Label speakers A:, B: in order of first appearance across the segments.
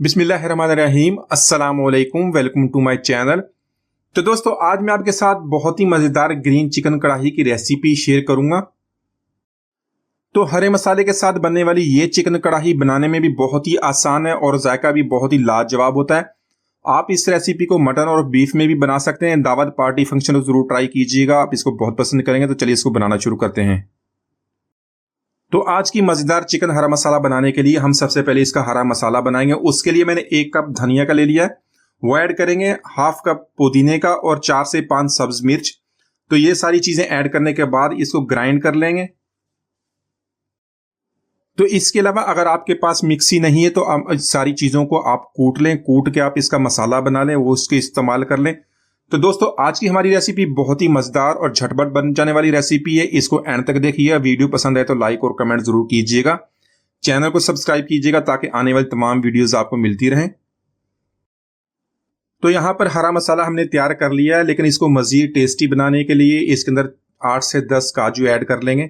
A: बिस्मिल्लाहिर्रहमानिर्रहीम, अस्सलाम वालेकुम, वेलकम टू माय चैनल। तो दोस्तों, आज मैं आपके साथ बहुत ही मज़ेदार ग्रीन चिकन कढ़ाई की रेसिपी शेयर करूंगा। तो हरे मसाले के साथ बनने वाली ये चिकन कढ़ाई बनाने में भी बहुत ही आसान है और जायका भी बहुत ही लाजवाब होता है। आप इस रेसिपी को मटन और बीफ में भी बना सकते हैं। दावत, पार्टी, फंक्शन में ज़रूर ट्राई कीजिएगा, आप इसको बहुत पसंद करेंगे। तो चलिए इसको बनाना शुरू करते हैं। तो आज की मज़ेदार चिकन हरा मसाला बनाने के लिए हम सबसे पहले इसका हरा मसाला बनाएंगे। उसके लिए मैंने 1 कप धनिया का ले लिया है, वो ऐड करेंगे, हाफ कप पुदीने का और 4 से 5 सब्ज मिर्च। तो ये सारी चीज़ें ऐड करने के बाद इसको ग्राइंड कर लेंगे। तो इसके अलावा अगर आपके पास मिक्सी नहीं है तो आप सारी चीज़ों को आप कूट लें, कूट के आप इसका मसाला बना लें, वो उसके इस्तेमाल कर लें। तो दोस्तों, आज की हमारी रेसिपी बहुत ही मज़ेदार और झटपट बन जाने वाली रेसिपी है। इसको एंड तक देखिएगा। वीडियो पसंद आए तो लाइक और कमेंट जरूर कीजिएगा। चैनल को सब्सक्राइब कीजिएगा ताकि आने वाली तमाम वीडियोस आपको मिलती रहें। तो यहाँ पर हरा मसाला हमने तैयार कर लिया है, लेकिन इसको मज़ीद टेस्टी बनाने के लिए इसके अंदर 8 से 10 काजू ऐड कर लेंगे।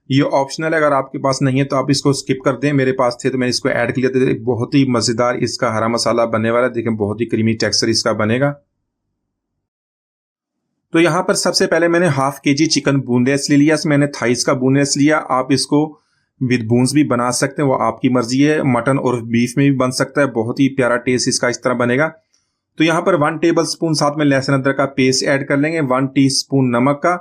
A: ये ऑप्शनल है, अगर आपके पास नहीं है तो आप इसको स्किप कर दें। मेरे पास थे तो मैंने इसको ऐड कर लिया। तो बहुत ही मज़ेदार इसका हरा मसाला बनने वाला है। देखें, बहुत ही क्रीमी टेक्सचर इसका बनेगा। तो यहाँ पर सबसे पहले मैंने हाफ केजी चिकन बोनलेस ले लिया। मैंने थाइस का बोनलेस लिया। आप इसको विद बोन्स भी बना सकते हैं, वो आपकी मर्जी है। मटन और बीफ में भी बन सकता है। बहुत ही प्यारा टेस्ट इसका इस तरह बनेगा। तो यहाँ पर 1 टेबल स्पून साथ में लहसुन अदरक का पेस्ट ऐड कर लेंगे, 1 टीस्पून नमक का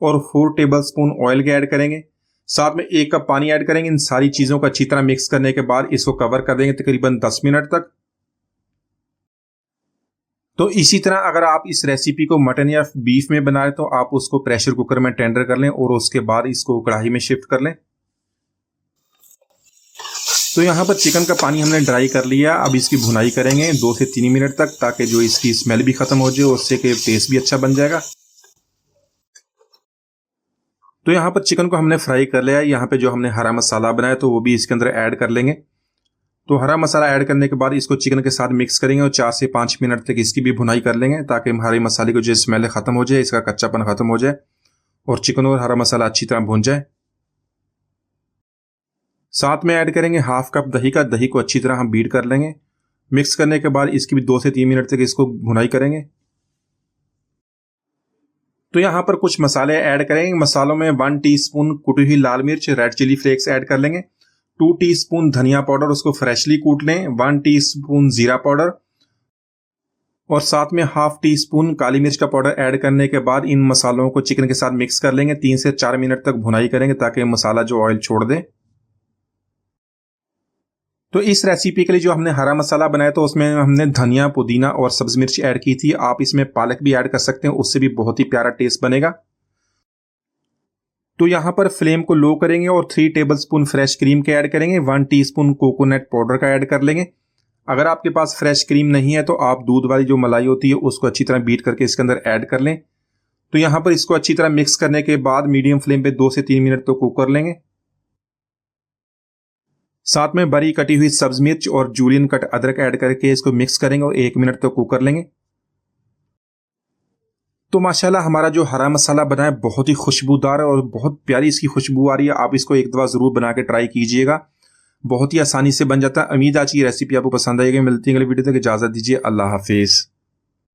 A: और 4 टेबल स्पून ऑयल के ऐड करेंगे। साथ में 1 कप पानी ऐड करेंगे। इन सारी चीज़ों को अच्छी तरह मिक्स करने के बाद इसको कवर कर देंगे तकरीबन 10 मिनट तक। तो इसी तरह अगर आप इस रेसिपी को मटन या बीफ में बना रहे तो आप उसको प्रेशर कुकर में टेंडर कर लें और उसके बाद इसको कढ़ाई में शिफ्ट कर लें। तो यहाँ पर चिकन का पानी हमने ड्राई कर लिया। अब इसकी भुनाई करेंगे 2 से 3 मिनट तक, ताकि जो इसकी स्मेल भी खत्म हो जाए, उससे कि टेस्ट भी अच्छा बन जाएगा। तो यहाँ पर चिकन को हमने फ्राई कर लिया है। यहाँ पे जो हमने हरा मसाला बनाया तो वो भी इसके अंदर ऐड कर लेंगे। तो हरा मसाला ऐड करने के बाद इसको चिकन के साथ मिक्स करेंगे और 4 से 5 मिनट तक इसकी भी भुनाई कर लेंगे, ताकि हरे मसाले को जो स्मेल खत्म हो जाए, इसका कच्चापन खत्म हो जाए और चिकन और हरा मसाला अच्छी तरह भुन जाए। साथ में ऐड करेंगे हाफ कप दही का। दही को अच्छी तरह हम बीट कर लेंगे। मिक्स करने के बाद इसकी भी 2 से 3 मिनट तक इसको भुनाई करेंगे। तो यहाँ पर कुछ मसाले ऐड करेंगे। मसालों में 1 टीस्पून कुटी हुई लाल मिर्च, रेड चिली फ्लेक्स ऐड कर लेंगे, 2 टीस्पून धनिया पाउडर, उसको फ्रेशली कूट लें, 1 टीस्पून जीरा पाउडर और साथ में हाफ टीस्पून काली मिर्च का पाउडर ऐड करने के बाद इन मसालों को चिकन के साथ मिक्स कर लेंगे। 3 से 4 मिनट तक भुनाई करेंगे ताकि मसाला जो ऑयल छोड़ दे। तो इस रेसिपी के लिए जो हमने हरा मसाला बनाया तो उसमें हमने धनिया, पुदीना और सब्ज मिर्च ऐड की थी। आप इसमें पालक भी ऐड कर सकते हैं, उससे भी बहुत ही प्यारा टेस्ट बनेगा। तो यहाँ पर फ्लेम को लो करेंगे और 3 टेबलस्पून फ्रेश क्रीम के ऐड करेंगे, 1 टीस्पून कोकोनट पाउडर का ऐड कर लेंगे। अगर आपके पास फ्रेश क्रीम नहीं है तो आप दूध वाली जो मलाई होती है उसको अच्छी तरह बीट करके इसके अंदर ऐड कर लें। तो यहाँ पर इसको अच्छी तरह मिक्स करने के बाद मीडियम फ्लेम पे 2 से 3 मिनट तो कुक कर लेंगे। साथ में बरी कटी हुई सब्ज मिर्च और जूलियन कट अदरक ऐड करके इसको मिक्स करेंगे और 1 मिनट तो कुक कर लेंगे। तो माशाल्लाह हमारा जो हरा मसाला बना है बहुत ही खुशबूदार है और बहुत प्यारी इसकी खुशबू आ रही है। आप इसको एक दफ़ा ज़रूर बना के ट्राई कीजिएगा, बहुत ही आसानी से बन जाता है। उम्मीद आज की रेसिपी आपको पसंद आएगी। मिलती है अगली वीडियो तक, इजाज़त दीजिए। अल्लाह हाफिज़।